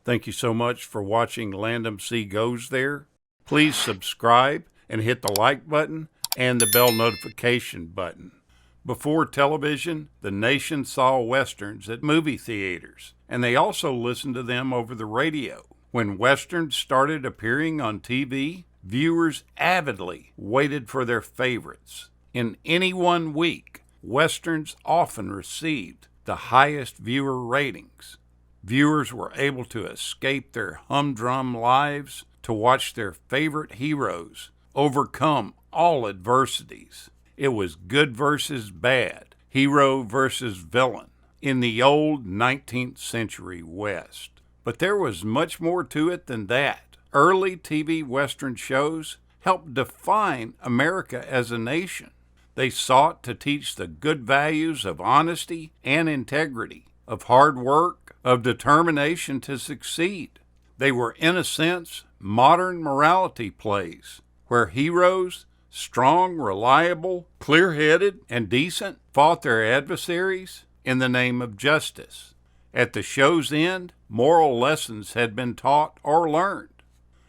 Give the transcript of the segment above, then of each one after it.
Thank you so much for watching Landumc Goes There. Please subscribe and hit the like button and the bell notification button. Before television, the nation saw westerns at movie theaters, and they also listened to them over the radio. When westerns started appearing on TV, viewers avidly waited for their favorites. In any one week, westerns often received the highest viewer ratings. Viewers were able to escape their humdrum lives to watch their favorite heroes overcome all adversities. It was good versus bad, hero versus villain in the old 19th century West. But there was much more to it than that. Early TV Western shows helped define America as a nation. They sought to teach the good values of honesty and integrity, of hard work, of determination to succeed. They were, in a sense, modern morality plays, where heroes, strong, reliable, clear-headed, and decent, fought their adversaries in the name of justice. At the show's end, moral lessons had been taught or learned.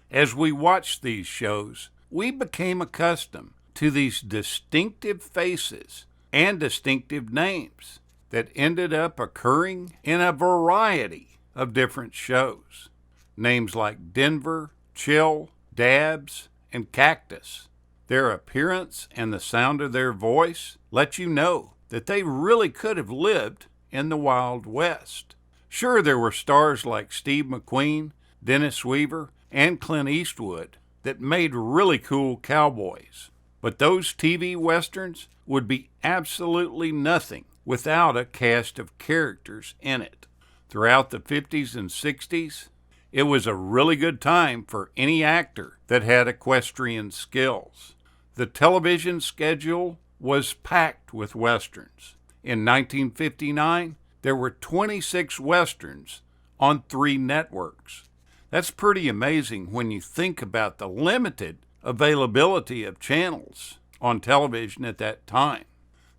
As we watched these shows, we became accustomed to these distinctive faces and distinctive names that ended up occurring in a variety of different shows. Names like Denver, Chill, Dabs, and Cactus. Their appearance and the sound of their voice let you know that they really could have lived in the Wild West. Sure, there were stars like Steve McQueen, Dennis Weaver, and Clint Eastwood that made really cool cowboys. But those TV westerns would be absolutely nothing without a cast of characters in it. Throughout the 50s and 60s, it was a really good time for any actor that had equestrian skills. The television schedule was packed with westerns. In 1959, there were 26 westerns on 3 networks. That's pretty amazing when you think about the limited availability of channels on television at that time.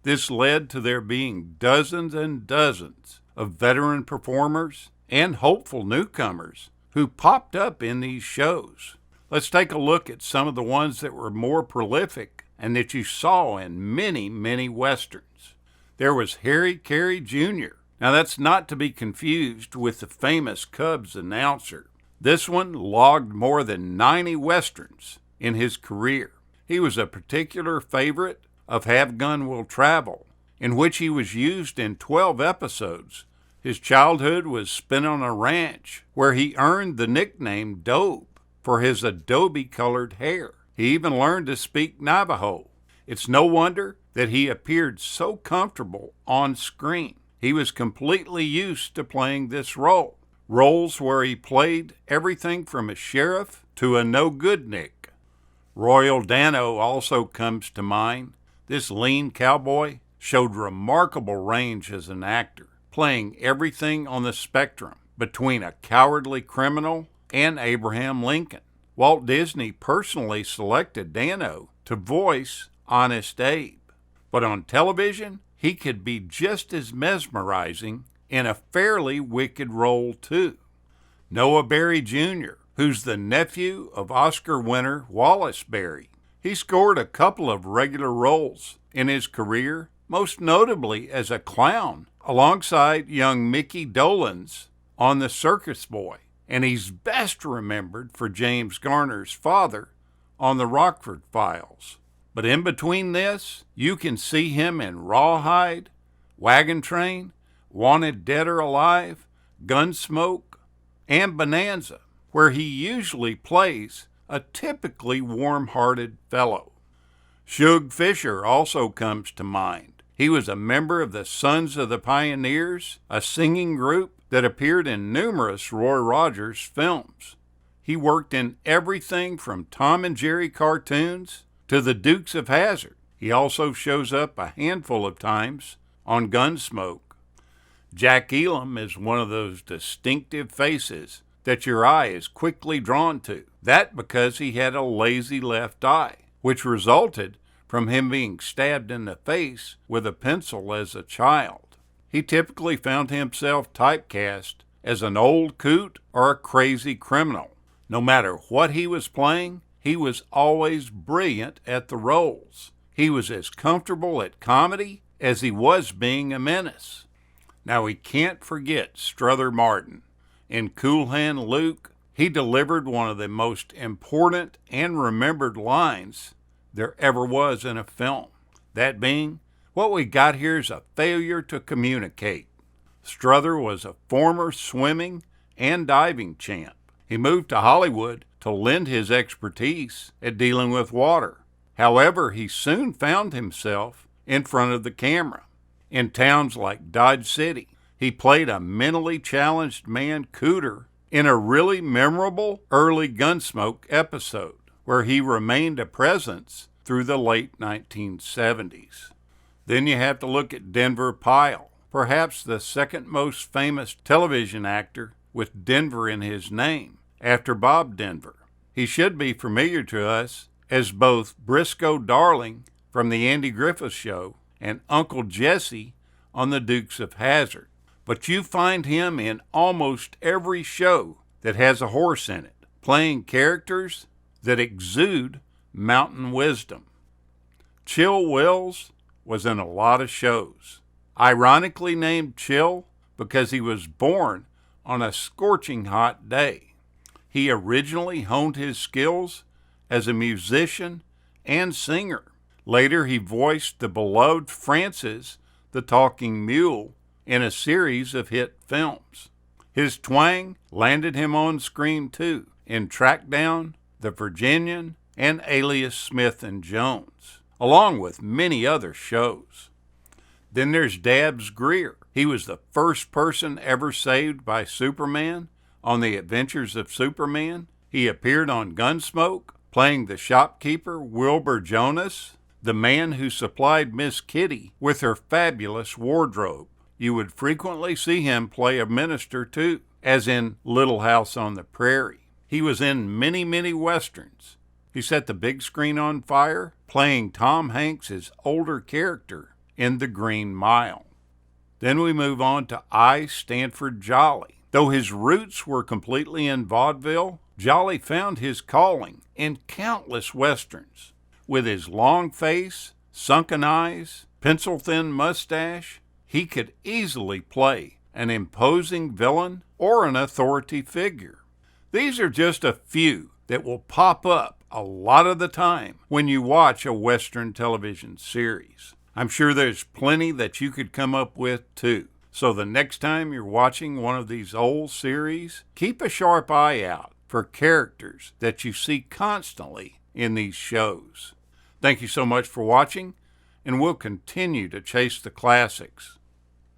This led to there being dozens and dozens of veteran performers and hopeful newcomers who popped up in these shows. Let's take a look at some of the ones that were more prolific and that you saw in many, many westerns. There was Harry Carey Jr. Now that's not to be confused with the famous Cubs announcer. This one logged more than 90 westerns in his career. He was a particular favorite of Have Gun Will Travel, in which he was used in 12 episodes. His childhood was spent on a ranch where he earned the nickname Dobe for his adobe-colored hair. He even learned to speak Navajo. It's no wonder that he appeared so comfortable on screen. He was completely used to playing this role. Roles where he played everything from a sheriff to a no-good-nick. Royal Dano also comes to mind. This lean cowboy showed remarkable range as an actor, playing everything on the spectrum between a cowardly criminal and Abraham Lincoln. Walt Disney personally selected Dano to voice Honest Abe. But on television, he could be just as mesmerizing in a fairly wicked role too. Noah Berry Jr., who's the nephew of Oscar winner Wallace Berry. He scored a couple of regular roles in his career, most notably as a clown alongside young Mickey Dolenz on The Circus Boy, and he's best remembered for James Garner's father on The Rockford Files. But in between this, you can see him in Rawhide, Wagon Train, Wanted Dead or Alive, Gunsmoke, and Bonanza, where he usually plays a typically warm-hearted fellow. Shug Fisher also comes to mind. He was a member of the Sons of the Pioneers, a singing group that appeared in numerous Roy Rogers films. He worked in everything from Tom and Jerry cartoons to the Dukes of Hazzard. He also shows up a handful of times on Gunsmoke. Jack Elam is one of those distinctive faces that your eye is quickly drawn to. That because he had a lazy left eye, which resulted from him being stabbed in the face with a pencil as a child. He typically found himself typecast as an old coot or a crazy criminal. No matter what he was playing, he was always brilliant at the roles. He was as comfortable at comedy as he was being a menace. Now we can't forget Strother Martin. In Cool Hand Luke, he delivered one of the most important and remembered lines there ever was in a film. That being, "What we got here is a failure to communicate." Strother was a former swimming and diving champ. He moved to Hollywood to lend his expertise at dealing with water. However, he soon found himself in front of the camera. In towns like Dodge City, he played a mentally challenged man Cooter in a really memorable early Gunsmoke episode, where he remained a presence through the late 1970s. Then you have to look at Denver Pyle, perhaps the second most famous television actor with Denver in his name, after Bob Denver. He should be familiar to us as both Briscoe Darling from The Andy Griffith Show and Uncle Jesse on The Dukes of Hazzard. But you find him in almost every show that has a horse in it, playing characters that exude mountain wisdom. Chill Wills was in a lot of shows. Ironically named Chill because he was born on a scorching hot day. He originally honed his skills as a musician and singer. Later, he voiced the beloved Francis the Talking Mule in a series of hit films. His twang landed him on screen too, in Trackdown, The Virginian, and Alias Smith and Jones, along with many other shows. Then there's Dabbs Greer. He was the first person ever saved by Superman on The Adventures of Superman. He appeared on Gunsmoke, playing the shopkeeper Wilbur Jonas, the man who supplied Miss Kitty with her fabulous wardrobe. You would frequently see him play a minister too, as in Little House on the Prairie. He was in many, many westerns. He set the big screen on fire, playing Tom Hanks' older character in The Green Mile. Then we move on to I. Stanford Jolly. Though his roots were completely in vaudeville, Jolly found his calling in countless westerns. With his long face, sunken eyes, pencil-thin mustache, he could easily play an imposing villain or an authority figure. These are just a few that will pop up a lot of the time when you watch a Western television series. I'm sure there's plenty that you could come up with too. So the next time you're watching one of these old series, keep a sharp eye out for characters that you see constantly in these shows. Thank you so much for watching, and we'll continue to chase the classics.